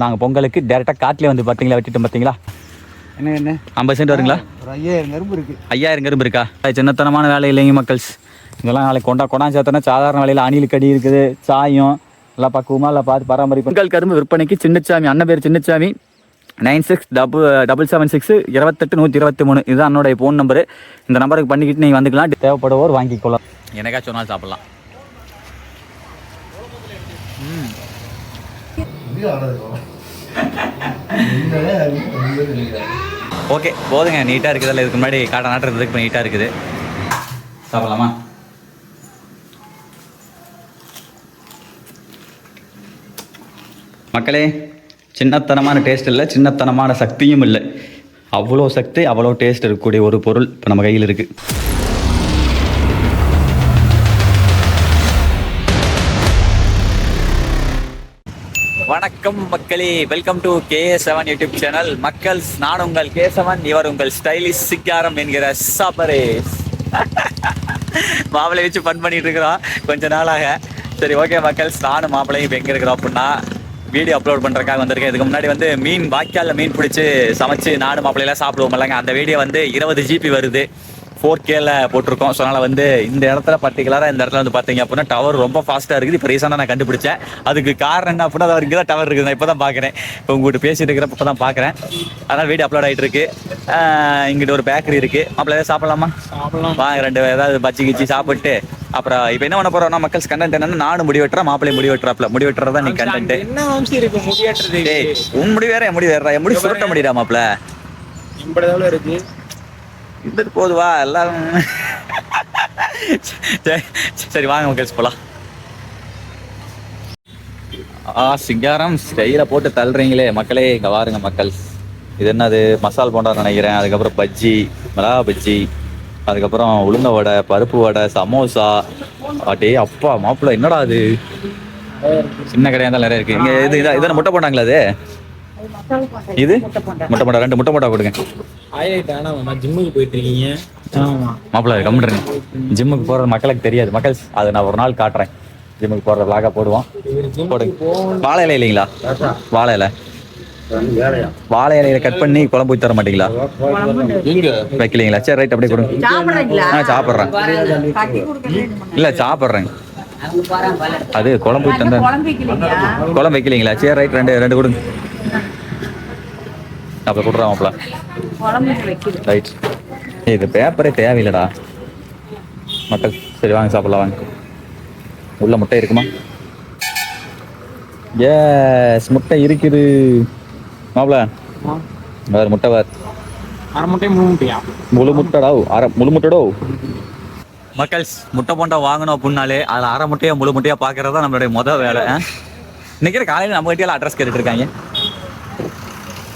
நாங்கள் பொங்கலுக்கு டேரெக்டாக காட்டிலே வந்து பார்த்தீங்களா வெட்டிட்டோம் பார்த்தீங்களா. என்ன 50 சென்ட் வருங்களா? 5000 கரும்பு இருக்குது. 5000 கரும்பு இருக்கா? சின்னத்தனமான வேலை இல்லைங்க மக்கள்ஸ். இதெல்லாம் நாளைக்கு கொண்டாந்து சேர்த்தோன்னா சாதாரண வேலையில் அணில் கடி இருக்குது, சாயம் எல்லாம் பக்குவமாக எல்லாம் பார்த்து பராமரிப்பு. பொங்கல் கரும்பு விற்பனைக்கு சின்னச்சாமி, அண்ணன் பேர் சின்னச்சாமி. 967776 28123. இதுதான் என்னோடைய ஃபோன் நம்பரு. இந்த நம்பருக்கு பண்ணிக்கிட்டு நீங்கள் வந்துக்கலாம். தேவைப்படுவோர் வாங்கிக்கொள்ளலாம். எனக்கா சொன்னால் சாப்பிட்லாம். ஓகே போதுங்க, நீட்டாக இருக்குதுல்ல. இதுக்கு முன்னாடி காட்டை நாட்டுறதுக்கு இப்போ நீட்டாக இருக்குது. சாப்பிடலாமா? மக்களே, சின்னத்தனமான டேஸ்ட் இல்லை, சின்னத்தனமான சக்தியும் இல்லை. அவ்வளோ சக்தி, அவ்வளோ டேஸ்ட் இருக்கக்கூடிய ஒரு பொருள் இப்போ நம்ம கையில் இருக்குது. வணக்கம் மக்களே, welcome to KA7 YouTube channel. மக்கள்ஸ், நான் உங்கள் K7, இவர் உங்கள் ஸ்டைலிஷ் சிங்காரம் என்கிற சபரேஷ். மாப்பிள்ளை வச்சு ஃபன் பண்ணிட்டு இருக்கிறோம் கொஞ்ச நாளாக. சரி ஓகே மக்கள்ஸ், நானும் மாப்பிள்ளையும் இப்போ எங்கே இருக்கிறோம் அப்படின்னா வீடியோ அப்லோட் பண்ணுறதுக்காக வந்திருக்கேன். இதுக்கு முன்னாடி வந்து மீன் வாய்க்காலில் மீன் பிடிச்சி சமைச்சு நானும் மாப்பிள்ளையெல்லாம் சாப்பிடுவோம் இல்லைங்க. அந்த வீடியோ வந்து 20 GB வருது, 4Kல போட்டிருக்கோம். ஸோ அதனால் வந்து இந்த இடத்துல பர்டிகுலராக இந்த இடத்துல வந்து பார்த்தீங்க அப்படின்னா டவர் ரொம்ப ஃபாஸ்ட்டாக இருக்குது. இப்போ ரீசெண்டாக நான் கண்டுபிடிச்சேன். அதுக்கு காரணம் என்ன அப்படின்னா, அது இங்கே தான் டவர் இருக்குது. நான் இப்போ தான் பார்க்குறேன். இப்போ உங்கள்கிட்ட பேசிட்டு இருக்கிறப்ப இப்போ தான் பார்க்குறேன். அதனால் வீடியோ அப்லோட் ஆகிட்டு இருக்கு. இங்கிட்ட ஒரு பேக்கரி இருக்குது. மாப்பிள்ளை ஏதாவது சாப்பிடலாமா? சாப்பிடலாம் வாங்க. 2 ஏதாவது பஜ்ஜி கிச்சி சாப்பிட்டு அப்புறம் இப்போ என்ன பண்ண போகிறோம்னா மக்கள்ஸ், கண்டென்ட் என்னன்னா, நானும் முடி வெட்டுறேன், மாப்பிள்ளை முடி வெட்டுறாப்ல. முடி வெட்டுறதா நீ கண்டென்ட். என்ன வம்சி இருக்கு முடி வெட்டுறது? உன் முடி வேற, என் முடி வேற. என் முடி சுருட்ட முடியடா மாப்பிள்ள. எவ்வளோ இருக்கு இந்த போதுவா எல்லாரும். சரி வாங்க மக்கள்ஸ் போலாம். சிங்காரம் ஸ்டைல போட்டு தள்ளுறீங்களே மக்களே. இங்க பாருங்க மக்கள்ஸ், இது என்னது மசால் போண்டா நினைக்கிறேன். அதுக்கப்புறம் பஜ்ஜி, மிளகா பஜ்ஜி, அதுக்கப்புறம் உளுந்த வடை, பருப்பு வடை, சமோசா. அட்டே அப்பா மாப்பிள்ள, என்னடா அது சின்ன கடையாக தான் நிறைய இருக்கு. இங்க இது இதான முட்டை போண்டாங்களா? அது இது முட்டை போண்டா. 2 முட்டை போண்டா கொடுங்க. ஜிம்முக்கு போயிட்டு இருக்கீங்க மாப்பிள்ள? கம்முடுறேன். ஜிம்முக்கு போறது மக்களுக்கு தெரியாது மக்கள்ஸ். அது நான் ஒரு நாள் காட்டுறேன். ஜிம்முக்கு போற விளாக போடுவோம். போடுங்க. வாழை இலை இல்லைங்களா? வாழை இலை, வாழை இலையில கட் பண்ணி குழம்பு ஊற்றி தர மாட்டீங்களா? வைக்கலீங்களா? சரி ரைட், அப்படியே கொடுங்க. சாப்பிட்றேன். இல்லை சாப்பிட்றேங்க. அது குழம்பு ஊற்றி தந்தேன். குழம்பு வைக்கலீங்களா? சரி ரைட், 2 கொடுங்க. அப்போ கொடுறா மாப்பிள்ள. ரைட், இது பேப்பரே தேவையில்லடா மக்கள். சரி வாங்க சாப்பிடலாம் வாங்க. உள்ள முட்டை இருக்குமா? எஸ், முட்டை இருக்குது மாப்பிள்ள. வேறு முட்டை வேறு. அரை முட்டை முழு முட்டையா? முழு முட்டைடா. முழு முட்டைடோ மக்கள்ஸ். முட்டை போண்டா வாங்கணும் அப்படின்னாலே அதில் அரை முட்டையா முழு முட்டையா பார்க்கறது தான் நம்மளுடைய மொதல் வேலை. இன்னைக்கு காலையில் நம்ம கிட்டே அட்ரஸ் கேட்டுட்டு இருக்காங்க.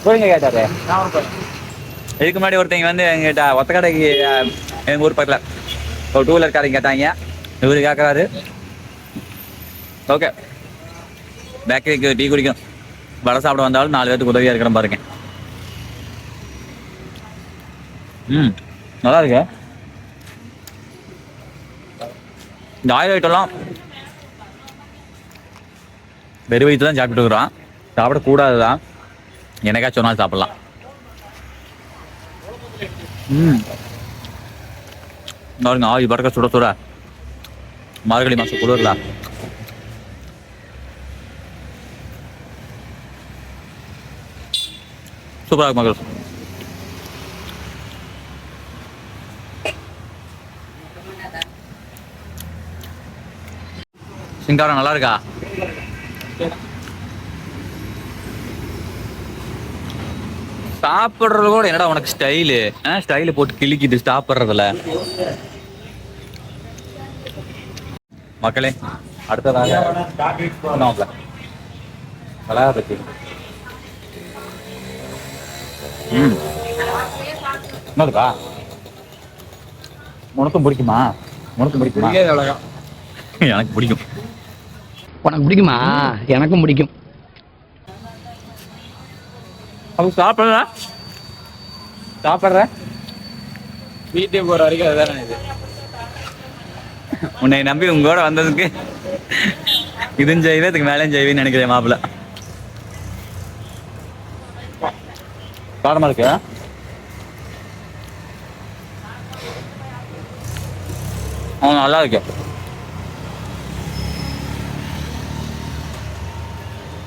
போய் கேட்டாரு. இதுக்கு முன்னாடி ஒருத்தங்க வந்து எங்கிட்ட ஒத்த கடைக்கு எங்கள் ஊர் பக்கத்தில் ஒரு 2 வீலர் காரங்க கேட்டாங்க. இவரு கேட்குறாரு. ஓகே, பேக்கரிக்கு டீ குடிக்கணும், வடை சாப்பிட வந்தாலும் 4 பேருக்கு உதவியாக இருக்கிற பாருங்க. நல்லா இருக்கு. இந்த ஆயில் ஐட்டம்லாம் வெறு வயிற்று தான் சாப்பிட்டு இருக்கிறோம். சாப்பிடக்கூடாது தான், எனக்கா சொன்னாலும் சாப்பிட்லாம். பாருங்க, ஆயில் பறக்க சுட சுட மார்கழி மாதம் குளிர்ல. சூப்பராக இருக்கும் மக்கள். சிங்காரம் நல்லா இருக்கா? சாப்பிட்றது கூட என்னடா உனக்கு ஸ்டைலு? ஸ்டைலு போட்டு கிழிக்கிட்டு சாப்பிட்றதுல. மக்களே, அடுத்ததாக மிளகா பஜ்ஜி. என்னதுக்கா? உனக்கும் பிடிக்குமா? உனக்கும் பிடிக்குமா? எனக்கு பிடிக்கும். உனக்கு பிடிக்குமா? எனக்கும் பிடிக்கும். அப்போ சாப்பிட்ற வீட்டுக்கு போகிற வரைக்கும் அதுதானே இது. உன்னை நம்பி உங்களோட வந்ததுக்கு இதுவும் செய்வே, இதுக்கு மேலேயும் செய்வேன்னு நினைக்கிறேன் மாப்பிள்ள. காரமா இருக்கு. நல்லா இருக்கு.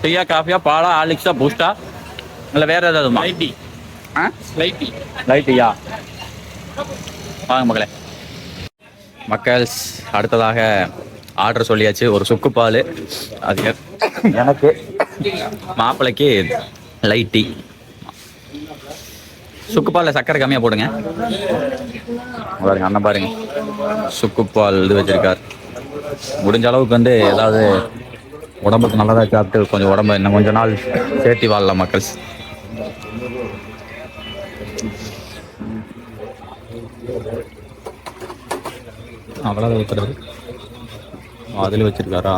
டீயா, காஃபியா, பாலா, ஹார்லிக்ஸா, பூஸ்டா இல்லை வேற ஏதாவது? Light tea. Light tea. Light டீயா? வாங்க மக்களே. மக்கள்ஸ் அடுத்ததாக ஆர்டர் சொல்லியாச்சு. ஒரு சுக்கு பால், அது எனக்கு, மாப்பிள்ளைக்கு லைட் டீ. சுக்கு பாலில் சக்கரை கம்மியாக போடுங்க. பாருங்க அண்ணன் பாருங்க, சுக்கு பால் இது வச்சிருக்கார். முடிஞ்ச அளவுக்கு வந்து ஏதாவது உடம்புக்கு நல்லதாக சாப்பிட்டு கொஞ்சம் உடம்பு இன்னும் கொஞ்ச நாள் சேர்த்தி வாழலாம் மக்கள். அவ்வளோதான் ஊற்றுறது. அதில் வச்சிருக்காரா?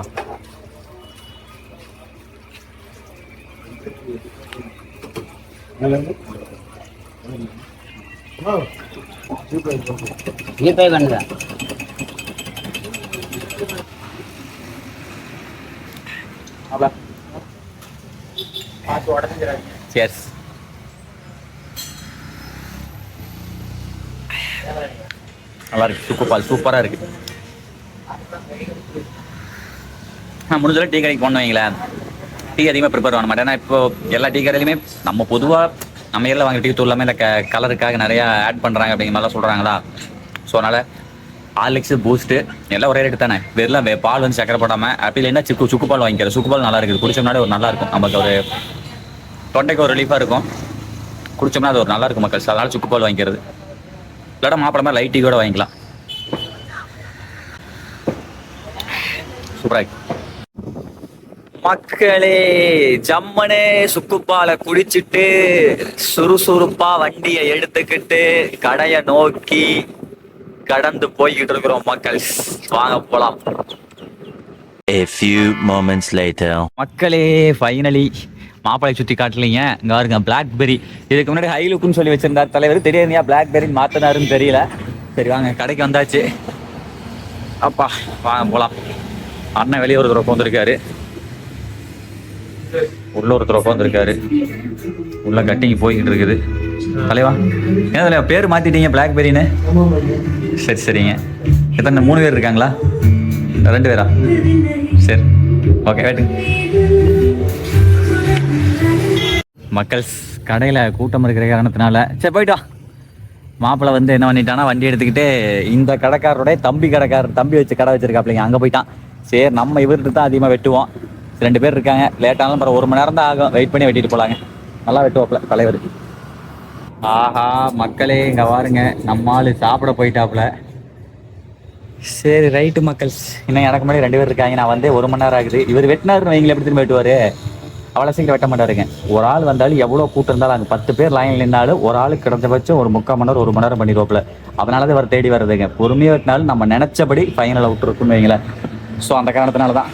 Cheers. நல்லா இருக்கு. சுக்கு பால் சூப்பராக இருக்கு. நான் முடிஞ்சளவு டீ கடைக்கு போன வைங்களேன், டீ அதிகமாக ப்ரிப்பேர் பண்ண மாட்டேன். ஏன்னா இப்போ எல்லா டீ கடையிலுமே நம்ம பொதுவாக நம்ம ஏரியில் வாங்க டீ தூள் எல்லாமே இந்த கலருக்காக நிறையா ஆட் பண்ணுறாங்க அப்படிங்கிற மாதிரிலாம் சொல்கிறாங்களா. ஸோ அதனால் ஹார்லிக்ஸு, பூஸ்ட்டு எல்லாம் ஒரே ரேட்டு தானே. வெறும் பால் வந்து சக்கரை போடாமல் அப்படி இல்லைன்னா சுக்கு பால் வாங்கிக்கிறேன். சுக்கு பால் நல்லா இருக்குது. குடிச்ச முன்னாடி ஒரு நல்லா இருக்கும், நமக்கு ஒரு தொண்டைக்கு ஒரு ரிலீஃபாக இருக்கும். குடிச்சோம்னா அது ஒரு நல்லா இருக்கும் மக்கள். அதனால் சுக்கு பால் வாங்கிக்கிறது. இல்லாட்டா மாப்பிள மாதிரி லைட் டீ கூட வாங்கிக்கலாம். சூப்பராக மக்களே. ஜம்மனே சுக்குப்பாலை குடிச்சிட்டு சுறுசுறுப்பா வண்டியை எடுத்துக்கிட்டு கடையை நோக்கி கடந்து போய்கிட்டு இருக்கிறோம் மக்கள். வாங்க போலாம். A few moments later. மக்களே ஃபைனலி மாப்பிளை சுற்றி காட்டலீங்க. இங்கே பாருங்க பிளாக்பெரி. இதுக்கு முன்னாடி ஹைலுக்குன்னு சொல்லி வச்சிருந்தார் தலைவர். தெரியாதுயா பிளாக்பெரின்னு மாற்றினாருன்னு தெரியல. சரி வாங்க கடைக்கு வந்தாச்சு. அப்பா வாங்க போகலாம். அண்ணன் வெளியே ஒரு தடவை உட்காந்துருக்காரு, உள்ள ஒருத்தர் உட்காந்துருக்காரு. உள்ள கட்டிங் போய்கிட்டு இருக்குது. தலைவா ஏன் தலைவா பேர் மாற்றிட்டீங்க பிளாக்பெரின்னு? சரி சரிங்க. எத்தனை 3 பேர் இருக்காங்களா? 2 பேரா? சரி ஓகே வெயிட்டுங்க. மக்கள் கடையில் கூட்டம் இருக்கிற காரணத்தினால சரி போயிட்டா. மாப்பிள்ளை வந்து என்ன பண்ணிட்டானா, வண்டி எடுத்துக்கிட்டு இந்த கடைக்காரருடைய தம்பி வச்சு கடை வச்சிருக்காப்லைங்க, அங்கே போயிட்டான். சரி நம்ம இவர்கிட்ட தான் அதிகமாக வெட்டுவோம். 2 பேர் இருக்காங்க. லேட்டானாலும் பரவாயில்ல, 1 மணி நேரம் தான் ஆகும். வெயிட் பண்ணி வெட்டிட்டு போகலாங்க. நல்லா வெட்டுவாப்ல தலைவர். ஆஹா மக்களே இங்கே பாருங்க, நம்ம ஆள் சாப்பிட போயிட்டாப்புல. சரி ரைட்டு மக்கள்ஸ். இன்னும் எனக்கு முன்னாடி 2 பேர் இருக்காங்க. நான் வந்து 1 மணி நேரம் ஆகுது. இவர் வெட்டினாருன்னு வைங்கள எப்படி திரும்பி வெட்டுவார்? அவ்வளோ சீக்கிரம் வெட்ட மாட்டாருங்க. ஒரு ஆள் வந்தாலும் எவ்வளோ கூட்டம் இருந்தாலும் அங்கே 10 பேர் லைனில் நின்னாலும் ஒரு ஆள் கிடந்தபட்சம் ஒரு 3/4 மணி நேரம் 1 மணி நேரம் பண்ணிடுவாப்புல. அதனால தான் இவர் தேடி வர்றதுங்க. பொறுமையாக வெட்டினாலும் நம்ம நினச்சபடி ஃபைனலை விட்டுருக்குன்னு வைங்களேன். ஸோ அந்த காரணத்தினால தான்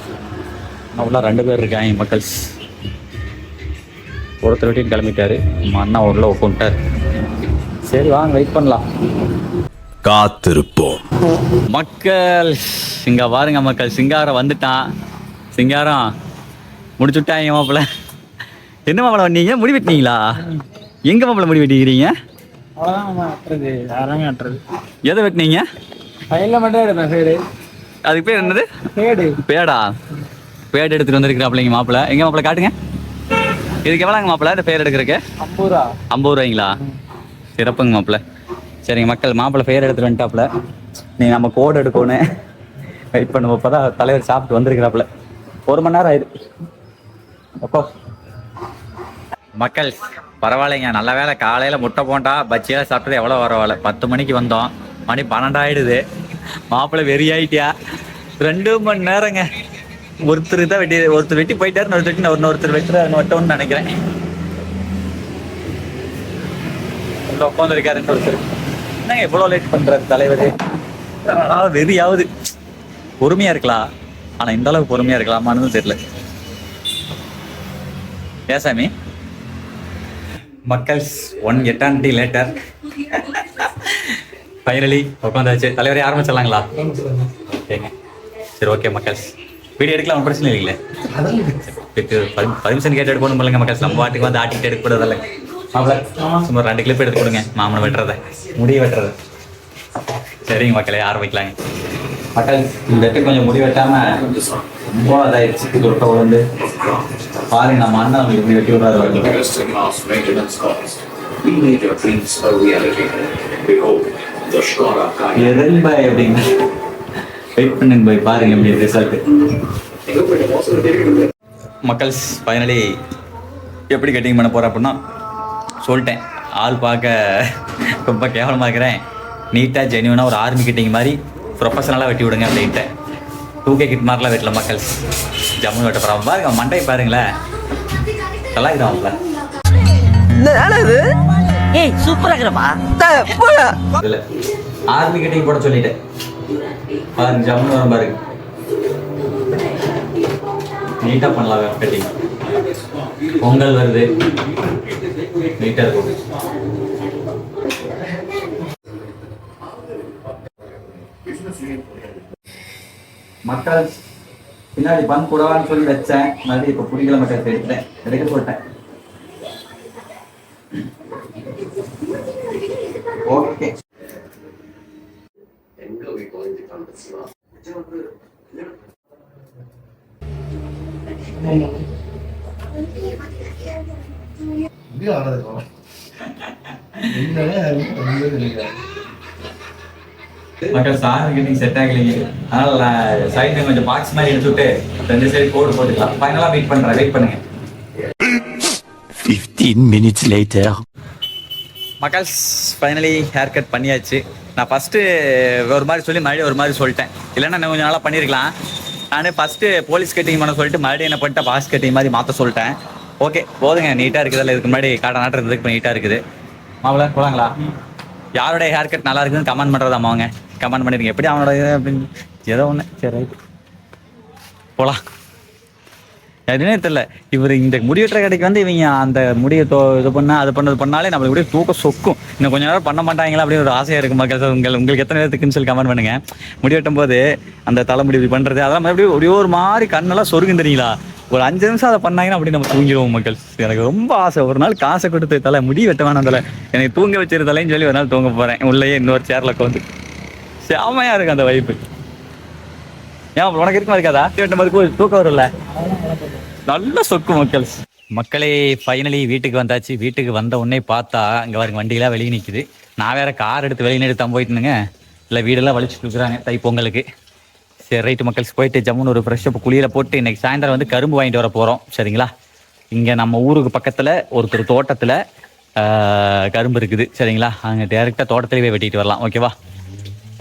உள்ள 2 பேர் இருக்காங்க மக்கள்ஸ். ஒருத்தர் வெட்டின்னு கிளம்பிட்டாரு. நம்ம அண்ணா உள்ள உட்காந்துட்டார். சரி வாங்க வெயிட் பண்ணலாம், காத்திருப்போம். மக்கள் இங்க பாருங்க மக்கள், சிங்காரம் வந்துட்டான். சிங்காரம் முடிச்சுட்டாங்க மாப்பிள்ள. என்ன மாப்பிள்ள வந்தீங்க? முடி வெட்டினீங்களா? எங்க மாப்பிள்ள முடி வெட்டிக்கிறீங்க? எதை வெட்டினீங்க? அதுக்கு பேர் என்னது? பேடா. பேடு எடுத்துட்டு வந்திருக்கிறாப்லைங்க மாப்பிள்ள. எங்க மாப்பிள்ள காட்டுங்க. இதுக்கு எவ்வளோங்க மாப்பிள்ள இந்த பேர் எடுக்கிறதுக்கு? 50 ரூபாய்ங்களா? சிறப்புங்க மாப்பிள்ள. சரிங்க மக்கள், மாப்பிள்ள பேர் எடுத்துட்டு வந்துட்டாப்புல. நீங்கள் நம்ம கோடு எடுக்கணும், வெயிட் பண்ணுவோம். இப்போ தான் தலைவர் சாப்பிட்டு வந்திருக்கிறாப்புல. 1 மணி நேரம் ஆயிடுது. அப்போ மக்கள் பரவாயில்லைங்க, நல்ல வேலை. காலையில் முட்டை போண்டா பஜ்ஜியெல்லாம் சாப்பிட்டது எவ்வளோ பரவாயில்ல. 10 மணிக்கு வந்தோம், மணி 12 ஆயிடுது. மாப்பிள்ளை வெறியாயிட்டியா. 2 மணி நேரங்க. ஒருத்தர் தான் ஒருத்தர் வெட்டி போயிட்டாரு, ஒருத்தர் வெட்டணும்னு நினைக்கிறேன். உட்காந்துருக்காருன்னு ஒருத்தர். என்னங்க எவ்வளோ லேட் பண்றாரு தலைவர்? வெறியாவது. பொறுமையா இருக்கலாம், ஆனா இந்த அளவுக்கு பொறுமையா இருக்கலாமான்னு தெரியல. ஏசாமி மக்கள்ஸ் 1 eternity லேட்டர் ஃபைனலி உட்காந்தாச்சு. தலைவரே ஆரம்பிச்சிடலாங்களா? ஓகேங்க சரி ஓகே மக்கள்ஸ், வீடியோ எடுக்கலாம், ஒன்றும் பிரச்சனை இல்லைங்களே. பர்மிஷன் கேட்டு எடுக்கணும் இல்லைங்க மக்கள்ஸ். நம்ம வாட்டுக்கு வந்து ஆட்டிக்கிட்டு எடுக்கக்கூடாது இல்லை. மாப்பிள சும்மா 2 கிளிப் எடுத்து கொடுங்க மாமனை வெட்டுறத முடிய வெட்டுறது. சரிங்க மக்களே ஆரம்பிக்கலாங்க. மக்கள் இந்த இடத்துக்கு கொஞ்சம் முடி வெட்டாம ரொம்ப இதாயிடுச்சு. தொட்ட உடந்து பாருங்க நம்ம அண்ணன் நம்மளுக்கு இப்படி வெட்டி விடுறாரு. Best in class maintenance cost. We made your dreams a reality. Behold, the Skoda Kaya. எதன் பாய் அப்படிங்க வெயிட் பண்ணுங்க பாய், பாருங்க எப்படி ரிசல்ட். மக்கள்ஸ் ஃபைனலி எப்படி கட்டிங் பண்ண போகிறேன் அப்படின்னா சொல்லிட்டேன். ஆள் பார்க்க ரொம்ப கேவலமாக இருக்கிறேன். நீட்டாக ஜென்யூனாக ஒரு ஆர்மி கட்டிங் மாதிரி ப்ரொஃபஷனலாக வெட்டி விடுங்க அப்படின்ட்டு 2K கிட் மாதிரிலாம் வெட்டல மக்கள்ஸ். ஜம்மு வெட்ட போகிறோம் பாருங்க. மண்டை பாருங்களேன் நல்லா இருக்கிறான்ல. ஏய் சூப்பரா இருக்கறப்பா. இதில் ஆர்மி கட்டிங் போட சொல்லிட்டேன். பாருங்க ஜம்மு வரும் பாருங்க. நீட்டாக பண்ணலாம் கட்டிங். பொங்கல் வருது நீட்டாக இருக்கும். மக்கள் பின்னாடி பண் கூடவான்னு சொல்லி வச்சேன். மறுபடியும் இப்போ பிடிக்கல மக்கள் எடுத்தேன். எடுக்க போட்டேன். ஓகே மக்கள் சார் கட்டிங் செட் ஆகலைங்க. அதனால சைடு கொஞ்சம் பாக்ஸ் மாதிரி எடுத்துட்டு 2 சைடு கோடு போட்டுக்கலாம். ஃபைனலாக வெயிட் பண்ணுறேன். வெயிட் பண்ணுங்க. 15 minutes later. மக்கள்ஸ் ஃபைனலி ஹேர் கட் பண்ணியாச்சு. நான் ஃபஸ்ட்டு ஒரு மாதிரி சொல்லி மறுபடியும் ஒரு மாதிரி சொல்லிட்டேன். இல்லைன்னா நான் கொஞ்சம் நாளாக பண்ணியிருக்கலாம். நான் ஃபஸ்ட்டு போலீஸ் கட்டிங் பண்ண சொல்லிட்டு மறுபடியும் என்ன பண்ணிட்டேன் பாஸ் கட்டிங் மாதிரி மாற்ற சொல்லிட்டேன். ஓகே போதுங்க நீட்டாக இருக்குதுல்ல. இதுக்கு முன்னாடி காட்ட நாட்டுறதுக்கு இப்போ நீட்டாக இருக்குது. மாப்பிள போகலாங்களா? யாரோட ஹேர் கட் நல்லா இருக்குதுன்னு கமெண்ட் பண்ணுறதாம்மா அவங்க கமெண்ட் பண்ணிருங்க. எப்படி அவனோட இது அப்படின்னு ஏதோ ஒன்று. சரி ரைட் போகலாம். எதுனே தெரியல. இவர் இந்த முடிவெட்டுற கடைக்கு வந்து இவங்க அந்த முடியை இது பண்ணால் அது பண்ணாலே நம்மளுக்கு அப்படியே தூக்கம் சொக்கும். இன்னும் கொஞ்சம் நேரம் பண்ண மாட்டாங்களா அப்படின்னு ஒரு ஆசையாக இருக்கும் மக்கள். உங்களுக்கு எத்தனை நேரத்துக்குன்னு சொல்லி கமெண்ட் பண்ணுங்க. முடி வெட்டும் போது அந்த தலைமுடி இப்படி பண்ணுறது அதெல்லாம் மறுபடியும் ஒரே ஒரு மாதிரி கண்ணெல்லாம் சொருகும் தெரியுங்களா. ஒரு 5 நிமிஷம் அதை பண்ணாங்கன்னா அப்படி நம்ம தூங்கிடுவோம் மக்கள். எனக்கு ரொம்ப ஆசை. ஒரு நாள் காசை கொடுத்து தலை முடி வெட்ட வேணாம் தலை எனக்கு தூங்க வச்சிரு தலைன்னு சொல்லி ஒரு நாள் தூங்க போகிறேன். உள்ளேயே இன்னொரு சேரில் உட்காந்து செமையாக இருக்கும் அந்த வைப்பு. ஏன் உனக்கு இருக்குமா இருக்காதா? வெட்டும் போது தூக்கம் வரும்ல நல்ல சொக்கு மக்கள்ஸ். மக்களே ஃபைனலி வீட்டுக்கு வந்தாச்சு. வீட்டுக்கு வந்த உடனே பார்த்தா இங்கே பாருங்க வண்டியெல்லாம் வெளியே நிற்குது. நான் வேறு கார் எடுத்து வெளியே எடுத்து போயிட்டுனுங்க. இல்லை வீடெல்லாம் வலிச்சுட்டு இருக்கிறாங்க தை பொங்கலுக்கு. சரி ரைட்டு மக்கள்ஸ் போயிட்டு ஜம்முன்னு ஒரு ஃப்ரெஷ்ஷப் குளியில் போட்டு இன்றைக்கி சாயந்தரம் வந்து கரும்பு வாங்கிட்டு வர போகிறோம். சரிங்களா? இங்கே நம்ம ஊருக்கு பக்கத்தில் ஒருத்தர் தோட்டத்தில் கரும்பு இருக்குது. சரிங்களா? அங்கே டேரெக்டாக தோட்டத்திலே போய் வெட்டிட்டு வரலாம். ஓகேவா?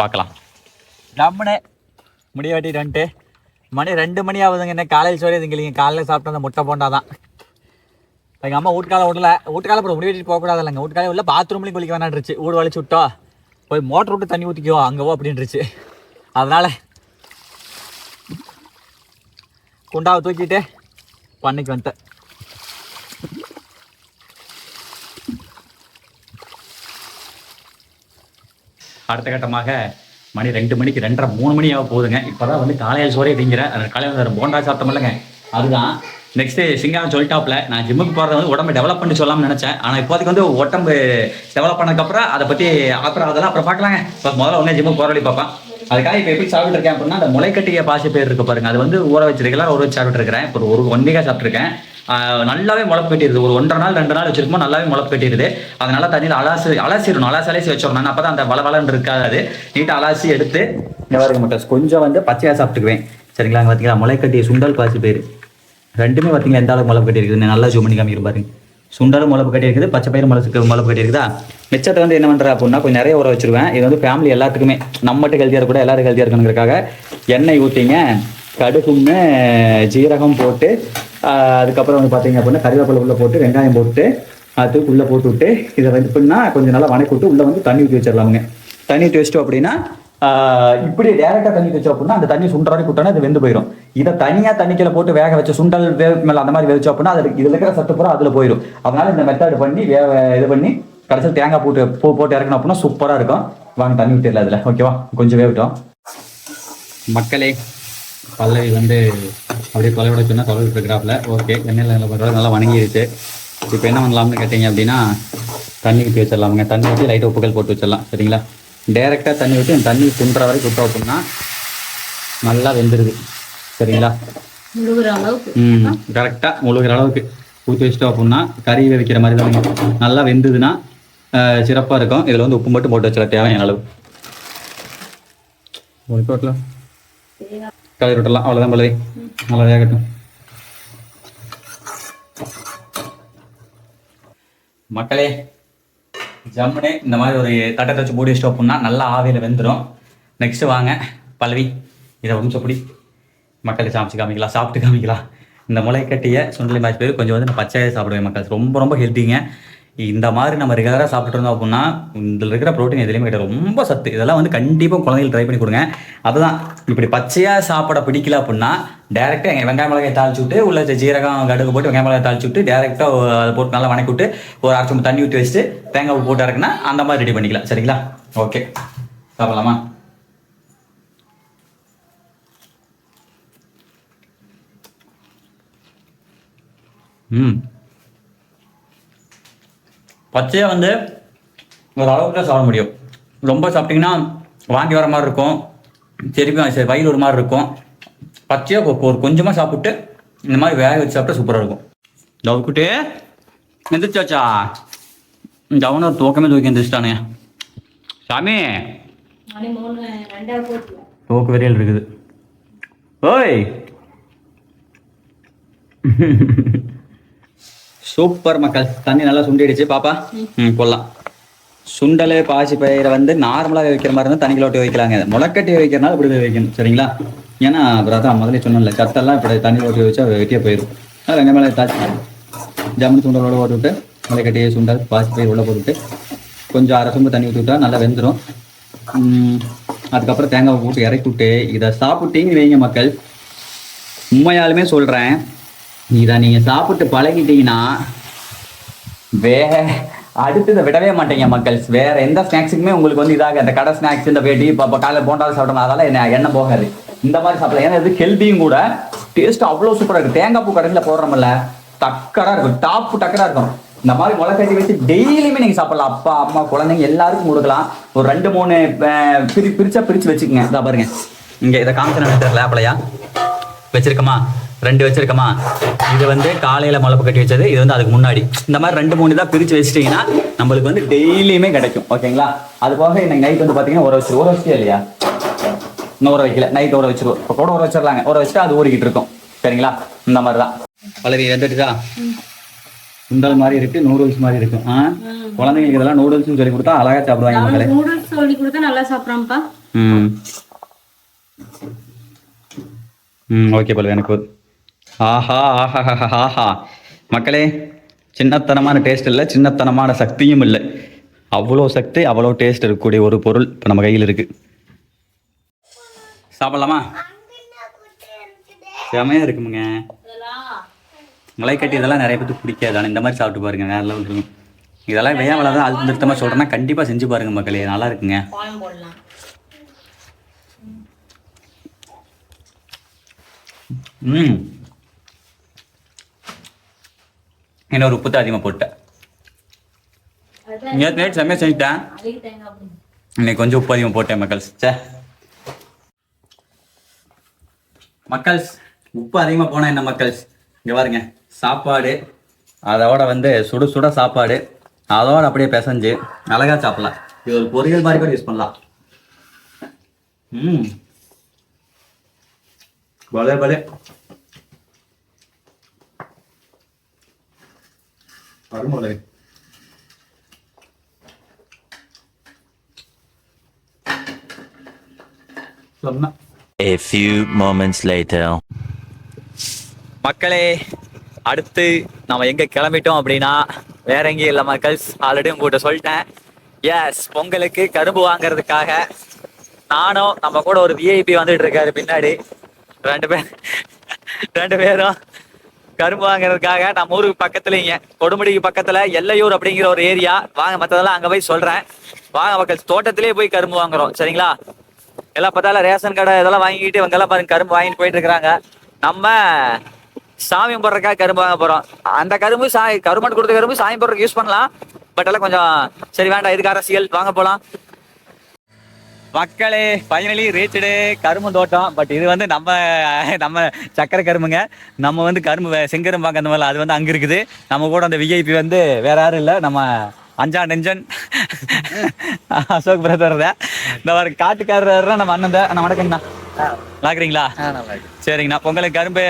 பார்க்கலாம். நம்மனே முடிய வெட்டிட்டு வந்துட்டு மணி 2 மணி ஆகுதுங்க. என்ன காலையில் சோறு இதுங்க காலையில் சாப்பிட்டு அந்த முட்டை போண்டா தான். எங்கள் அம்மா வீட்டுக்கால விடல. வீட்டுக்கால அப்புறம் முடி வெட்டிட்டு போகக்கூடாது இல்லைங்க. வீட்டுக்காலே உள்ள பாத்ரூம்லேயும் குளிக்க வேணான்ருச்சு. வீடு வலிச்சு விட்டோ போய் மோட்டர் விட்டு தண்ணி ஊற்றிக்கோ அங்கேவோ அப்படின்ருச்சு. அதனால் குண்டாவை தூக்கிட்டு பண்ணைக்கு வந்துட்டேன். அடுத்த கட்டமாக மணி 2 மணிக்கு 2:30 3 மணி ஆக போகுதுங்க. இப்போ தான் வந்து காலையில் சோறே அப்படிங்கிறேன். காலையில் போண்டா சாப்பிட்டோம் இல்லைங்க. அதுதான் நெக்ஸ்ட்டு சிங்காரம் சொல்லிட்டாப்ல நான் ஜிம்முக்கு போகிறத வந்து உடம்பு டெவலப் பண்ணி சொல்லலாம்னு நினச்சேன். ஆனால் இப்போதைக்கு வந்து உடம்பு டெவலப் பண்ணதுக்கப்புறம் அதை பற்றி அதெல்லாம் அப்புறம் பார்க்கலாங்க. இப்போ முதல்ல உடனே ஜிம்முக்கு போகிற வழி பார்ப்பேன். அதுக்காக இப்போ எப்படி சாப்பிட்டு இருக்கேன் அப்படின்னா அந்த முளைக்கட்டிய பாசி பேர் இருக்கு பாருங்க. அது வந்து ஊற வச்சிருக்கலாம். ஊற வச்சு சாப்பிட்டு இருக்கிறேன். இப்போ ஒரு 1 வீக்காக சாப்பிட்ருக்கேன். நல்லாவே முளப்பு கட்டிடுது. ஒரு 1.5 நாள் 2 நாள் வச்சிருக்கோம் நல்லாவே முளப்பு கட்டிடுது. அதனால தண்ணியில் அலசிடணும். அலசி வச்சிடணும். அப்போ தான் அந்த வளவலன்னு இருக்காது. நீட்டாக அலசி எடுத்து இந்த பாருங்க மட்டும் கொஞ்சம் வந்து பச்சையாக சாப்பிட்டுக்குவேன். சரிங்களா? அங்கே பார்த்தீங்களா முளைக்கட்டிய சுண்டல் பாசி பேர் ரெண்டுமே பார்த்தீங்களா எந்த அளவுக்கு முளப்பு கட்டி இருக்குது. நல்லா ஜூம் பண்ணி காமிக்கிற பாருங்க. சுண்டலும் முளப்பு கட்டி இருக்குது. பச்சை பயிர் முளப்பு கட்டி இருக்குதா. மிச்சத்தை வந்து என்ன பண்ணுறேன் அப்படின்னா கொஞ்சம் நிறைய ஊற வச்சிருவேன். இது வந்து ஃபேமிலி எல்லாத்துக்குமே நம்ம மட்டும் ஹெல்த்தியாக இருக்கக்கூடாது எல்லாரும் ஹெல்த்தியாக இருக்கணுங்கிறக்காக எண்ணெய் ஊற்றிங்க கடுகுன்னு ஜீரகம் போட்டு அதுக்கப்புறம் வந்து பார்த்தீங்க அப்படின்னா கறிவேப்பிலை உள்ளே போட்டு வெங்காயம் போட்டு அது உள்ளே போட்டு விட்டு இதை வந்து எப்படின்னா கொஞ்சம் நல்லா வணக்கி விட்டு உள்ளே வந்து தண்ணி ஊற்றி வச்சிடலாமுங்க. தண்ணி ஊற்றி வச்சிட்டோம் அப்படின்னா இப்படி டேரெக்டாக தண்ணி வச்சோம் அப்படின்னா அந்த தண்ணி சுண்டற வரைக்கும் விட்டோன்னா அது வெந்து போயிடும். இதை தனியாக தண்ணிக்கில் போட்டு வேக வச்ச சுண்டல் மேலே அந்த மாதிரி வேவிச்சோம் அப்படின்னா அது இதில் இருக்கிற சத்து பூரா அதில் போயிடும். அதனால இந்த மெத்தட் பண்ணி இது பண்ணி கடைசியில் தேங்காய் போட்டு இறக்கணும் அப்படின்னா சூப்பராக இருக்கும். வாங்க தண்ணி விட்டுல அதில். ஓகேவா? கொஞ்சம் வேவிட்டோம் மக்களே. பல்லவி வந்து அப்படியே தொலைவிட சொன்னால் தொலைவிட்டு இருக்கிறாப்புல. ஓகே எண்ணெயில் பண்ணுறது நல்லா வணங்கிடுச்சு. இப்போ என்ன பண்ணலாம்னு கேட்டிங்க அப்படின்னா தண்ணி ஊற்றி வச்சிடலாமுங்க. தண்ணி ஊற்றி லைட்டாக உப்புகள் போட்டு வச்சிடலாம். சரிங்களா? டேரெக்டாக தண்ணி ஊற்றி அந்த தண்ணி குண்டுற வரைக்கும் விட்டோம் அப்படின்னா நல்லா வெந்துடுது. சரிங்களா? கரெக்டாக முழுகிற அளவுக்கு ஊற்றி வச்சிட்டோம் அப்படின்னா கறி வைக்கிற மாதிரி தான் நல்லா வெந்ததுன்னா சிறப்பாக இருக்கும். இதில் வந்து உப்பு மட்டும் போட்டு வச்சிடலாம் தேவையான அளவு. விட்டலாம் கலரி விட்டலாம். அவ்வளோதான் பல்லவி. நல்லா வேகட்டும். மக்களே ஜம்முனே இந்த மாதிரி ஒரு தட்டத்தை வச்சு மூடி வச்சிட்டோம் அப்படின்னா நல்லா ஆவியில் வெந்துடும். நெக்ஸ்ட்டு வாங்க பல்லவி இதை ஒரு நிமிஷம் பிடி. மக்களை சாப்பிட்டு காமிக்கலாம், சாப்பிட்டு காமிக்கலாம். இந்த முளைக்கட்டிய சுண்டலி மாதிரி பேர் கொஞ்சம் வந்து நான் பச்சையாக சாப்பிடுவேன் மக்கள். ரொம்ப ரொம்ப ஹெல்த்திங்க. இந்த மாதிரி நம்ம ரெகுலராக சாப்பிட்டு இருந்தோம் அப்படின்னா இதில் இருக்கிற ப்ரோட்டீன் எதுலையுமே கிடையாது. ரொம்ப சத்து. இதெல்லாம் வந்து கண்டிப்பாக குழந்தைகள் ட்ரை பண்ணி கொடுங்க. அதுதான் இப்படி பச்சையாக சாப்பிட பிடிக்கல அப்படின்னா டேரெக்டாக வெங்காய மிளகாய் தாளிச்சு விட்டு உள்ள ஜீரகம் கடுகு போட்டு வெங்காய மிளகாய் தாளிச்சு விட்டு டேரெக்டாக அதை போட்டு நல்லா வணக்கி விட்டு ஒரு அரை சொம்பு தண்ணி ஊற்றி வச்சுட்டு தேங்காய் பூ போட்டு இருக்குன்னா அந்த மாதிரி ரெடி பண்ணிக்கலாம். சரிங்களா? ஓகே, சாப்பிடலாமா? பச்சையாக வந்து ஒரு அளவுக்கு தான் சாப்பிட முடியும். ரொம்ப சாப்பிட்டிங்கன்னா வாங்கி வர மாதிரி இருக்கும், திருப்பி சரி வயிறு ஒரு மாதிரி இருக்கும். பச்சையாக ஒரு கொஞ்சமாக சாப்பிட்டு இந்த மாதிரி வேக வச்சு சாப்பிட்டா சூப்பராக இருக்கும். டவுக்குட்டே எந்திரிச்சாச்சா? இந்த அவனை ஒரு தூக்கமே தூக்கி எந்திரிச்சிட்டானே சாமி. தூக்கு வெறியல் இருக்குது. ஓய் சூப்பர் மக்கள். தண்ணி நல்லா சுண்டிடுச்சு பாப்பா. போடலாம். சுண்டல் பாசி பயிரை வந்து நார்மலாக வைக்கிற மாதிரி இருந்தால் தண்ணிக்குள்ள ஓட்டி வைக்கலாங்க. முளைக்கட்டி வைக்கிறனால இப்படி வைக்கணும். சரிங்களா? ஏன்னா அப்புறம் தான் முதல்ல சொன்னல கத்தெல்லாம் இப்படி தண்ணி ஓட்டி வச்சா வெட்டியாக போயிடும். அதில் வெங்காய மேலே தாச்சி ஜம்முன்னு சுண்டலோடு ஓட்டு விட்டு முளைக்கட்டி சுண்டல் பாசி பயிர் உள்ளே போட்டுவிட்டு கொஞ்சம் அரை சொம்பு தண்ணி ஊற்றி விட்டா நல்லா வெந்துடும். அதுக்கப்புறம் தேங்காய் போட்டு இறக்கி விட்டு இதை சாப்பிட்டீங்கன்னு வைங்க மக்கள். உண்மையாலுமே சொல்கிறேன், இதை நீங்கள் சாப்பிட்டு பழகிட்டீங்கன்னா அடுத்ததை விடவே மாட்டீங்க மக்கள். வேற எந்த ஸ்நாக்ஸுக்குமே உங்களுக்கு வந்து இதாக அந்த கடை ஸ்நாக்ஸ் இந்த பேட்டி இப்போ காலையில் போண்டாலும் சாப்பிட்டோம் அதெல்லாம் எண்ணெய் போகாது. இந்த மாதிரி சாப்பிடலாம். ஏன்னா இது ஹெல்த்தியும் கூட. டேஸ்ட் அவ்வளோ சூப்பராக இருக்குது. தேங்காய் பூ கடைசியில் போடுறோம்ல டக்கராக இருக்கும். டாப்பு டக்கராக இருக்கும். இந்த மாதிரி முளைக்கட்டி வச்சு டெய்லியுமே நீங்கள் சாப்பிடலாம். அப்பா அம்மா குழந்தைங்க எல்லாருக்கும் கொடுக்கலாம். ஒரு 2-3 பிரித்து வச்சுக்கோங்க. இதை பாருங்க இங்கே இதை காமிச்சு தெரியல அப்பலையா வச்சிருக்கமா 2 வச்சிருக்கமா. இது வந்து காலையில் முளைப்பு கட்டி வச்சது. இது வந்து அதுக்கு முன்னாடி. இந்த மாதிரி 2-3 தான் பிரித்து வச்சிட்டிங்கன்னா நம்மளுக்கு வந்து டெய்லியுமே கிடைக்கும். ஓகேங்களா? அது போக இன்னைக்கு நைட் வந்து பார்த்தீங்கன்னா ஊற வச்சிருக்கே இல்லையா? இன்னும் ஊற வைக்கல. நைட் ஊற வச்சிருவோம். இப்போ கூட ஊற வச்சிடலாங்க. ஊற வச்சுட்டு அது ஊறிக்கிட்டு இருக்கும். சரிங்களா? இந்த மாதிரி தான் பலவி வந்துட்டுதா. சுண்டல் மாதிரி இருக்கு, நூடுல்ஸ் மாதிரி இருக்கும். குழந்தைங்களுக்கு இதெல்லாம் நூடுல்ஸ் சொல்லி கொடுத்தா அழகா சாப்பிடுவாங்க மக்களே. நூடுல்ஸ் சொல்லி கொடுத்தா நல்லா சாப்பிடுறான்ப்பா. ஓகே பலவி எனக்கு ஆஹா ஆஹா ஆஹா மக்களே, சின்னத்தனமான டேஸ்ட் இல்லை, சின்னத்தனமான சக்தியும் இல்லை. அவ்வளோ சக்தி அவ்வளோ டேஸ்ட் இருக்கக்கூடிய ஒரு பொருள் இப்போ நம்ம கையில் இருக்கு. சாப்பிடலாமா? செமையாக இருக்குமுங்க. முளைக்கட்டி இதெல்லாம் நிறைய பேருக்கு பிடிக்காது. ஆனால் இந்த மாதிரி சாப்பிட்டு பாருங்க, வேற லெவல் இருக்கும். இதெல்லாம் வெய்யா வேலை தான் அது நிறுத்தமாக சொல்கிறேன்னா கண்டிப்பாக செஞ்சு பாருங்க மக்களே, நல்லா இருக்குங்க. என்ன ஒரு உப்பு தான் அதிகமாக போட்டேன். நேற்று செம்மையாக செஞ்சுட்டேன். இன்னைக்கு கொஞ்சம் உப்பு அதிகமாக போட்டேன் மக்கள்ஸ். மக்கள்ஸ் உப்பு அதிகமாக போனால் என்ன மக்கள்ஸ், இங்கே பாருங்க சாப்பாடு அதோட வந்து சுட சுட சாப்பாடு அதோட அப்படியே பிசைஞ்சு அழகா சாப்பிடலாம். இது ஒரு பொரியல் மாதிரி கூட யூஸ் பண்ணலாம். பலே பலே. Arumalai. A few moments later. மக்களே அடுத்து நம்ம எங்க கிளம்பிட்டோம் அப்படின்னா வேற எங்கேயும் இல்லை மக்கள்ஸ். ஆல்ரெடி உங்ககிட்ட சொல்லிட்டேன். எஸ், பொங்கலுக்கு கரும்பு வாங்குறதுக்காக நானும் நம்ம கூட ஒரு விஐபி வந்துட்டு இருக்காரு பின்னாடி. ரெண்டு பேரும் கரும்பு வாங்குறதுக்காக நம்ம ஊருக்கு பக்கத்துலங்க கொடுமுடிக்கு பக்கத்துல எல்லையூர் அப்படிங்கிற ஒரு ஏரியா. வாங்க மற்றதெல்லாம் அங்க போய் சொல்றேன். வாங்க மக்கள், தோட்டத்திலேயே போய் கரும்பு வாங்குறோம். சரிங்களா? எல்லாம் பார்த்தாலும் ரேஷன் கடை இதெல்லாம் வாங்கிட்டு இவங்கெல்லாம் பாருங்க கரும்பு வாங்கிட்டு போயிட்டு இருக்கிறாங்க. நம்ம சாமி போடுறக்கா கரும்பு வாங்க போறோம். அந்த கரும்பு கருமாட்டு கொடுத்த கரும்பு சாமி போடுறதுக்கு யூஸ் பண்ணலாம். பட் எல்லாம் கொஞ்சம் சரி வேண்டாம், இதுக்கு அரசியல். வாங்க போலாம் மக்களே. ஃபைனலி ரீச்டு கரும்பு தோட்டம். பட் இது வந்து நம்ம சக்கரை கரும்புங்க. நம்ம வந்து கரும்பு செங்கரும்பு வாங்க அந்த மாதிரி அது வந்து அங்கே இருக்குது. நம்ம கூட அந்த விஐபி வந்து வேற யாரும் இல்லை, நம்ம அஞ்சா நெஞ்சன் அசோக் பிரதர் தான். இந்த ஒரு காட்டுக்காரர் நம்ம அண்ணன் தான். அண்ணா வணக்கங்கண்ணா, நல்லாக்குறீங்களா? சரிங்கண்ணா. பொங்கலுக்கு கரும்பு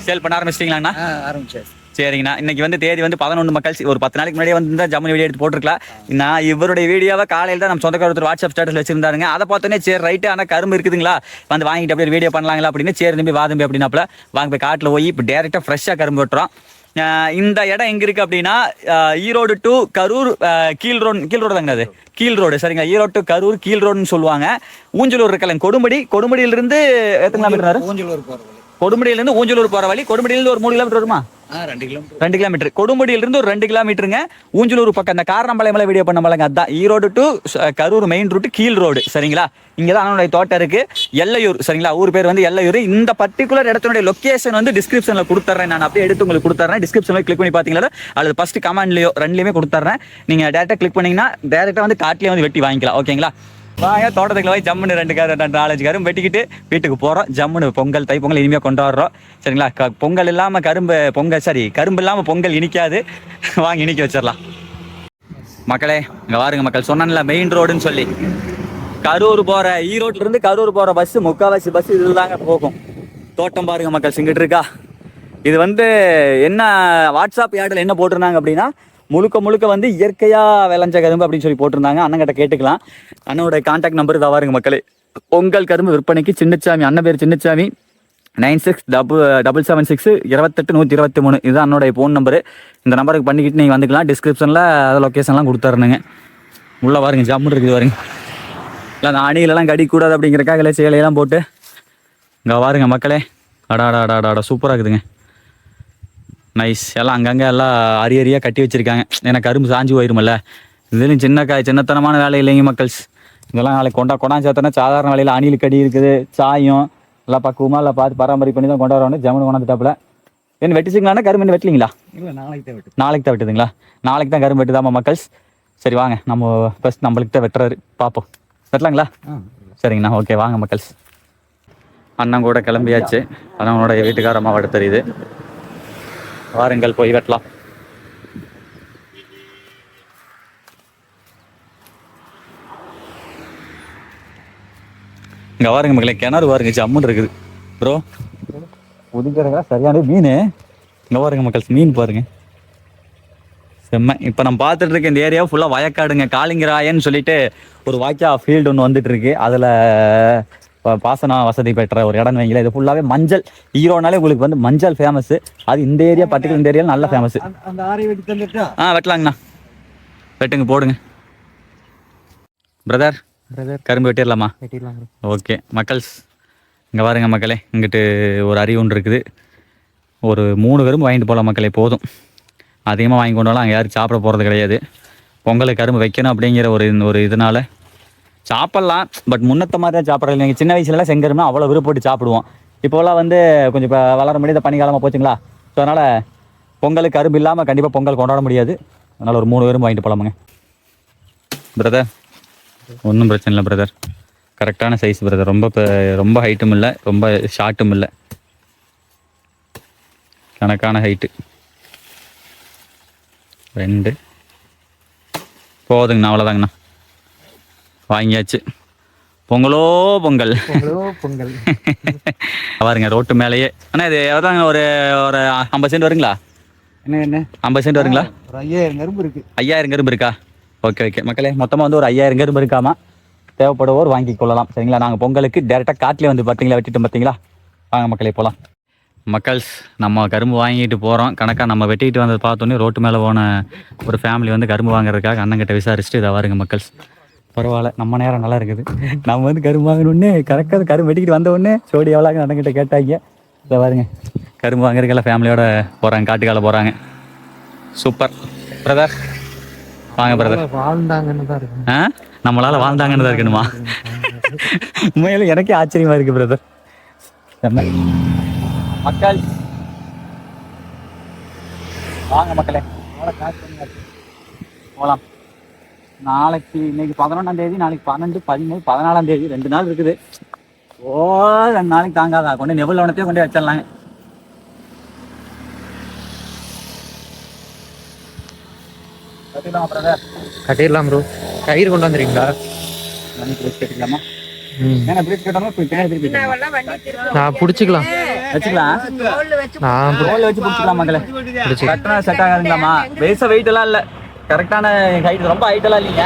சேல் பண்ண ஆரம்பிச்சிட்டிங்களாண்ணா? ஆரம்பிச்சாச்சு. சரிங்கண்ணா. இன்னைக்கு வந்து தேதி வந்து 11 மக்கள். ஒரு 10 நாளைக்கு முன்னாடியே வந்து ஜம்மு வீடியோ எடுத்து போட்டுருக்கலாம். நான் இவருடைய வீடியோவை காலையில் தான் நம்ம சொந்தக்கார ஒருத்தர் வாட்ஸ்அப் ஸ்டேட்டஸ் வச்சிருந்தாருங்க. அதை பார்த்தோன்னே சரி ரைட்டு, ஆனால் கரும்பு இருக்குதுங்களா, வந்து வாங்கிட்டு அப்படியே வீடியோ பண்ணலாங்களா அப்படின்னு. சரி தம்பி வாதம்பி அப்படின்னாப்புல வாங்க போய் காட்டில் போய் இப்போ டேரெக்டாக ஃப்ரெஷ்ஷாக கரும்பு வெட்டுறோம். இந்த இடம் எங்கே இருக்குது அப்படின்னா ஈரோடு டு கரூர் கீழ் ரோடு தாங்க அது. கீழ் ரோடு சரிங்க. ஈரோடு டு கரூர் கீழ் ரோடுன்னு சொல்லுவாங்க. ஊஞ்சலூர் இருக்கலங்க. கொடுமுடியிலிருந்து எத்தனை கிலோமீட்டர்? ஊஞ்சலூர் போகிற வழி. கொடுமுடியிலிருந்து ஊஞ்சலூர் போகிற வழி. கொடுமுடியிலிருந்து ஒரு 3 கிலோமீட்டர் வருமா? 2 கிலோமீட்டர். 2 கிலோமீட்டர். கொடுமுடியிலிருந்து ஒரு 2 கிலோமீட்டருங்க. ஊஞ்சலூர் பக்கம் இந்த காரணம்பாளையம் வீடியோ பண்ண மலைங்க. அதுதான் Erode to Karur main route கீழ் ரோடு சரிங்களா. இங்கே தான் அண்ணனுடைய தோட்டம் இருக்கு. எல்லையூர் சரிங்களா. ஊர் பேர் வந்து எல்லையூர். இந்த பர்டிகுலர் இடத்தினுடைய லொக்கேஷன் வந்து டிஸ்கிரிப்ஷனில் கொடுத்துட்றேன். நான் அப்படியே எடுத்து உங்களுக்கு கொடுத்துட்றேன். டிஸ்கிரிப்ஷனில் கிளிக் பண்ணி பார்த்தீங்களா, அல்லது ஃபர்ஸ்ட் கமெண்ட்லையோ ரெண்டுலையுமே கொடுத்துட்றேன். நீங்கள் டேரெக்டாக கிளிக் பண்ணிங்கன்னா டேரெக்டாக வந்து காட்டிலே வந்து வெட்டி வாங்கிக்கலாம். ஓகேங்களா? வாங்க தோட்டத்துக்குள்ள போய் ஜம்முன்னு 4 கரும்பு வெட்டிக்கிட்டு வீட்டுக்கு போகிறோம். ஜம்முன்னு பொங்கல் தைப்பொங்கல் இனிமேல் கொண்டாடுறோம் சரிங்களா. பொங்கல் இல்லாமல் கரும்பு இல்லாமல் பொங்கல் இனிக்காது. வாங்க இனிக்க வச்சிடலாம் மக்களே. இங்கே பாருங்க மக்கள், சொன்னேன்ல மெயின் ரோடுன்னு சொல்லி. கரூர் போகிற ஈரோட்டிலிருந்து கரூர் போகிற பஸ்ஸு முக்கால்வாசி பஸ் இதில் தாங்க போகும். தோட்டம் பாருங்க மக்கள் இங்கிட்டு இருக்கா. இது வந்து என்ன வாட்ஸ்அப் ஆடில் என்ன போட்டிருந்தாங்க அப்படின்னா முழுக்க வந்து இயற்கையாக விளைஞ்ச கரும்பு அப்படின்னு சொல்லி போட்டிருந்தாங்க. அண்ணன்கிட்ட கேட்டுக்கலாம். அண்ணனோட கான்டாக்ட் நம்பர் இதாக பாருங்க மக்களே. பொங்கல் கரும்பு விற்பனைக்கு சின்னச்சாமி, அண்ணன் பேர் சின்னச்சாமி, 967776 28123. இதுதான் அண்ணோட ஃபோன் நம்பரு. இந்த நம்பருக்கு பண்ணிக்கிட்டு நீங்கள் வந்துக்கலாம். டிஸ்கிரிப்ஷனில் லொக்கேஷன்லாம் கொடுத்துட்றேங்க. உள்ளே பாருங்க ஜம்முன்னு இருக்குது பாருங்க. இல்லை அந்த அணிலெல்லாம் கடிக்கூடாது அப்படிங்கிறக்காக இல்லை சேலையெல்லாம் போட்டு இங்கே பாருங்க மக்களே. அடாடா சூப்பராக இருக்குதுங்க. நைஸ். எல்லாம் அங்கங்கே எல்லாம் அரியாக கட்டி வச்சுருக்காங்க. ஏன்னா கரும்பு சாஞ்சு போயிருமில்ல. இதுலையும் சின்னத்தனமான வேலை இல்லைங்க மக்கள்ஸ். இதெல்லாம் நாளைக்கு கொண்டாந்து சேர்த்தோன்னா சாதாரண வேலையில் அணில் கடி இருக்குது, சாயம் எல்லாம் பக்குவமாக இல்லை பார்த்து பராமரிப்பு பண்ணி தான் கொண்டாடுறோன்னு ஜம்முன்னு கொண்டாந்துட்டாப்புல. என்ன வெட்டிச்சிங்களான்னா கரும்பு என்ன வெட்டலிங்களா? இல்லை நாளைக்கு தான் வெட்டு. நாளைக்கு தான் வெட்டுதுங்களா? நாளைக்கு தான் கரும்பு வெட்டுதாமா மக்கள்ஸ். சரி வாங்க நம்ம ஃபஸ்ட் நம்மளுக்கு தான் வெட்டுறாரு பார்ப்போம். வெட்டலாங்களா? சரிங்கண்ணா. ஓகே வாங்க மக்கள்ஸ். அண்ணன் கூட கிளம்பியாச்சு. அண்ணனோட வீட்டுக்கார அம்மாவோட தெரியுது. வாருங்கள் போய் வெட்டலாம். இங்கே பாருங்க மக்களே, கிணறு பாருங்க ஜம்முன்னு இருக்குது. ப்ரோ ஒதுக்கிறதா சரியான மீன். இங்கே பாருங்க மக்கள், மீன் பாருங்க செம்ம. இப்போ நம்ம பார்த்துட்டு இருக்க இந்த ஏரியா ஃபுல்லாக வயக்காடுங்க. காளிங்கராயன்னு சொல்லிட்டு ஒரு வாய்க்கா ஃபீல்டு ஒன்று வந்துட்டு இருக்கு. அதில் பாசன வசதி பெற்ற ஒரு இடம் வைங்களா. இது ஃபுல்லாகவே மஞ்சள். ஈரோனாலே உங்களுக்கு வந்து மஞ்சள் ஃபேமஸ். அது இந்த ஏரியா பர்டிகுலர் இந்த ஏரியா நல்ல ஃபேமஸ். அந்த ஆரை வெட்டி தந்துட்டா? வெட்டலாங்கண்ணா. வெட்டுங்க போடுங்க பிரதர். கரும்பு வெட்டிடலாமா? வெட்டிடலாம். ஓகே மக்கள்ஸ். இங்கே பாருங்க மக்களே, இங்கிட்டு ஒரு அருவி ஒன்று இருக்குது. ஒரு 3 கரும்பு வாங்கிட்டு போகலாம் மக்களே, போதும். அதிகமாக வாங்கி கொண்டாலும் அங்கே யாரும் சாப்பிட போகிறது கிடையாது. பொங்கலுக்கு கரும்பு வைக்கணும் அப்படிங்கிற ஒரு இதனால் சாப்பிட்லாம். பட் முன்னத்த மாதிரி தான் சாப்பிட்றது இல்லைங்க. சின்ன வயசுலலாம் செங்கரும்பு அவ்வளோ விருப்பப்பட்டு சாப்பிடுவோம். இப்போலாம் வந்து கொஞ்சம் இப்போ வளர முடியாத பனிக்காலமாக போச்சுங்களா. ஸோ அதனால் பொங்கலுக்கு கரும்பு இல்லாமல் கண்டிப்பாக பொங்கல் கொண்டாட முடியாது. அதனால் ஒரு 3 கரும்பு வாங்கிட்டு போகலாமுங்க பிரதர். ஒன்றும் பிரச்சனை இல்லை பிரதர். கரெக்டான சைஸ் பிரதர். ரொம்ப ஹைட்டும் இல்லை, ரொம்ப ஷார்ட்டும் இல்லை, கணக்கான ஹைட்டு. 2 போதுங்கண்ணா. அவ்வளோதாங்கண்ணா, வாங்கியாச்சு. பொங்கலோ பொங்கல். பாருங்க ரோட்டு மேலேயே. அண்ணா இது எவ்வளோதாங்க? ஒரு 50 சென்ட் வருங்களா? என்ன 50 சென்ட் வருங்களா? ஒரு 5000 கரும்பு இருக்கு. 5000 கரும்பு இருக்கா? ஓகே மக்களே, மொத்தமாக வந்து ஒரு 5000 கரும்பு இருக்காமா. தேவைப்படுவோர் வாங்கி கொள்ளலாம் சரிங்களா. நாங்கள் பொங்கலுக்கு டேரெக்டாக காட்டிலே வந்து பார்த்தீங்களா வெட்டிட்டு பார்த்தீங்களா. வாங்க மக்களே போகலாம். மக்கள்ஸ் நம்ம கரும்பு வாங்கிட்டு போகிறோம். கணக்காக நம்ம வெட்டிட்டு வந்தது பார்த்தோன்னே ரோட்டு மேலே போன ஒரு ஃபேமிலி வந்து கரும்பு வாங்குறதுக்காக அண்ணங்கிட்ட விசாரிச்சுட்டு இதை வாருங்க மக்கள்ஸ். பரவாயில்ல, நம்ம நேரம் நல்லா இருக்குது. நம்ம வந்து கரும்பு வாங்கணுன்னே கரெக்டாக கரும்பு வெட்டிக்கிட்டு வந்தோடனே சோடி எவ்வளோங்க அண்ணங்கிட்ட கேட்டாங்க. இதை பாருங்க, கரும்பு வாங்குறதுக்கெல்லாம் ஃபேமிலியோட போகிறாங்க, காட்டுக்கால போகிறாங்க. Super brother. வாங்க பிரதர். வாழ்ந்தாங்கன்னு தான் இருக்கு. நம்மளால வாழ்ந்தாங்கன்னு தான் இருக்கணுமா? உண்மையில எனக்கே ஆச்சரியமா இருக்கு பிரதர். மக்கள் வாங்க மக்களே போகலாம். நாளைக்கு இன்னைக்கு 11ஆம் தேதி, நாளைக்கு 12, 13, 14ஆம் தேதி 2 நாள் இருக்குது. 2 நாளைக்கு தாங்காதா, கொண்டு நெபுல் வனத்தையும் கொண்டு வச்சிடலாங்க. கட்டிடலாம் ப்ரோ. கயிறு கொண்டு வந்துடுறீங்களா? கேட்டுக்கலாமா? ம். ஏன்னா பிரேக் கேட்டாலும் இப்போ பின்னாடி திருப்பி நான் பிடிச்சிக்கலாம். வச்சுக்கலாம். நான் தோல்ல வச்சு பிடிச்சிக்கலாம் மக்களே. கரெக்டான செட் ஆகாதுங்களாமா. பெருசா வெயிட் எல்லாம் இல்ல, கரெக்டான ஹைட், ரொம்ப ஹைட் எல்லாம் இல்லைங்க,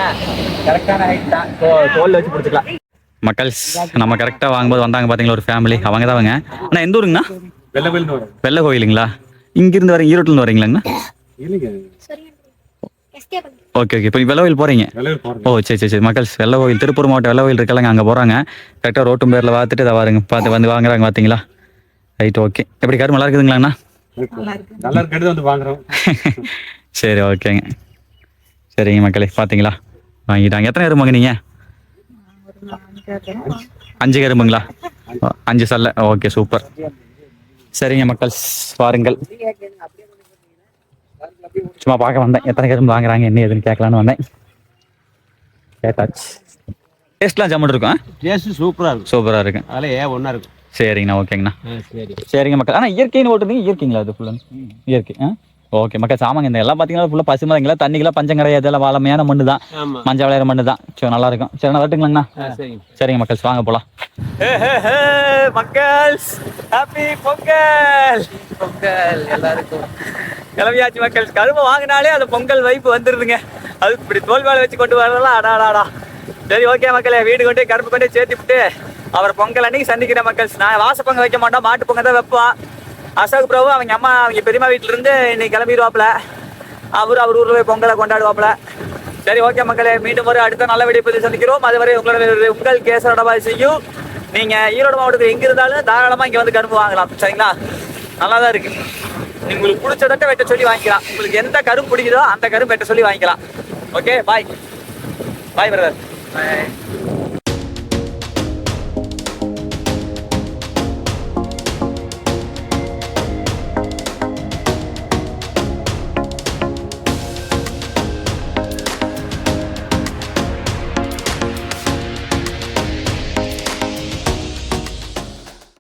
கரெக்டான ஹைட் தான். தோல்ல வச்சு பிடிச்சிக்கலாம். மக்கள்ஸ் நம்ம கரெக்டா வாங்கும்போது வந்தாங்க பாத்தீங்களா ஒரு ஃபேமிலி, அவங்க தான் அவங்க. ஆனா எந்த ஊருங்கண்ணா? வெள்ளை கோயிலுங்களா? இங்கிருந்து வரீங்க, ஈரோட்டில் இருந்து வரீங்களாங்கண்ணா? Okay okay. இப்போ வெள்ளை கோயில் போறீங்க? ஓ சரி சரி சரி. மக்கள்ஸ் வெள்ளை கோயில், திருப்பூர் மாவட்டம் வெள்ளை கோயில் இருக்கலங்க, அங்கே போறாங்க. கரெக்டாக ரோட்டும் பேரில் பார்த்துட்டு இதை வாருங்க, பார்த்து வந்து வாங்குறாங்க பார்த்தீங்களா? Right okay. எப்படி கரும்பு நல்லா இருக்குதுங்களாண்ணா? நல்லா இருக்கிறது வந்து வாங்குறோம். சரி ஓகேங்க. சரிங்க மக்களே, பார்த்தீங்களா வாங்கிட்டாங்க. எத்தனை கரும்பு வாங்கினீங்க? 5 கரும்புங்களா? 5 சல்ல. Okay super. சரிங்க மக்கள் பாருங்கள், சும்மா பார்க்க வந்தேன் எத்தனை கரும்பு வாங்குறாங்க என்ன ஏதுன்னு கேட்கலான்னு வந்தேன். கேட்டாச்சு. டேஸ்ட்லாம் ஜம்மன் இருக்கும். டேஸ்ட் சூப்பரா இருக்கும். சூப்பராக இருக்கும். அதில் ஒன்றா இருக்கும். சரிங்கண்ணா ஓகேங்கண்ணா. சரி. சரிங்க மக்கள். ஆனால் இயற்கைன்னு ஓட்டுறீங்க, இயற்கைங்களா அது ஃபுல்லாக? இயற்கை. ஓகே மக்கள். சாமாங்க இந்த எல்லாம் பார்த்தீங்கன்னா ஃபுல்லாக பசுமரங்களா, தண்ணிக்கெல்லாம் பஞ்சம் கிடையாது, எல்லாம் வளமையான மண்ணு தான், மஞ்சள் விளையாட மண்ணு தான். சரி நல்லா இருக்கும். சரி நான் வரட்டுங்களாங்கண்ணா? சரிங்க மக்கள் வாங்க போகலாம். மக்கள்ஸ் ஹாப்பி பொங்கல். பொங்கல் எல்லாருக்கும் கிளம்பியாச்சு மக்கள். கரும்பு வாங்கினாலே அது பொங்கல் வைப்பு வந்துருதுங்க. அது இப்படி தோல் வேலை வச்சு கொண்டு வரலாம். அடாடாடா. சரி ஓகே மக்களே, வீடு கொண்டு கரும்பு கொண்டு சேர்த்து விட்டு அவர் பொங்கல் அன்னைக்கு சந்திக்கிற மக்கள். நான் வாசப்பொங்கல் வைக்க மாட்டோம், மாட்டு பொங்கல் தான் வைப்போம். அசோக் பிரபு அவங்க அம்மா, அவங்க பெரியம்மா வீட்டுல இருந்து இன்னைக்கு கிளம்பிடுவாப்புல. அவர் ஊர்ல போய் பொங்கலை கொண்டாடுவாப்புல. சரி ஓகே மக்களே, மீண்டும் ஒரு அடுத்த நல்ல வீடியோ பற்றி சந்திக்கிறோம். அதுவரை உங்கள் கேசரோட செய்யும். நீங்க ஈரோடு மாவட்டத்தில் எங்க இருந்தாலும் தாராளமா இங்க வந்து கரும்பு வாங்கலாம். சரிங்களா? நல்லா தான் இருக்கு. உங்களுக்கு பிடிச்சதட்ட வெட்ட சொல்லி வாங்கிக்கலாம். உங்களுக்கு எந்த கரும்பு பிடிக்குதோ அந்த கரும்பு வெட்ட சொல்லி வாங்கிக்கலாம். ஓகே பாய் பாய் பிரதர்.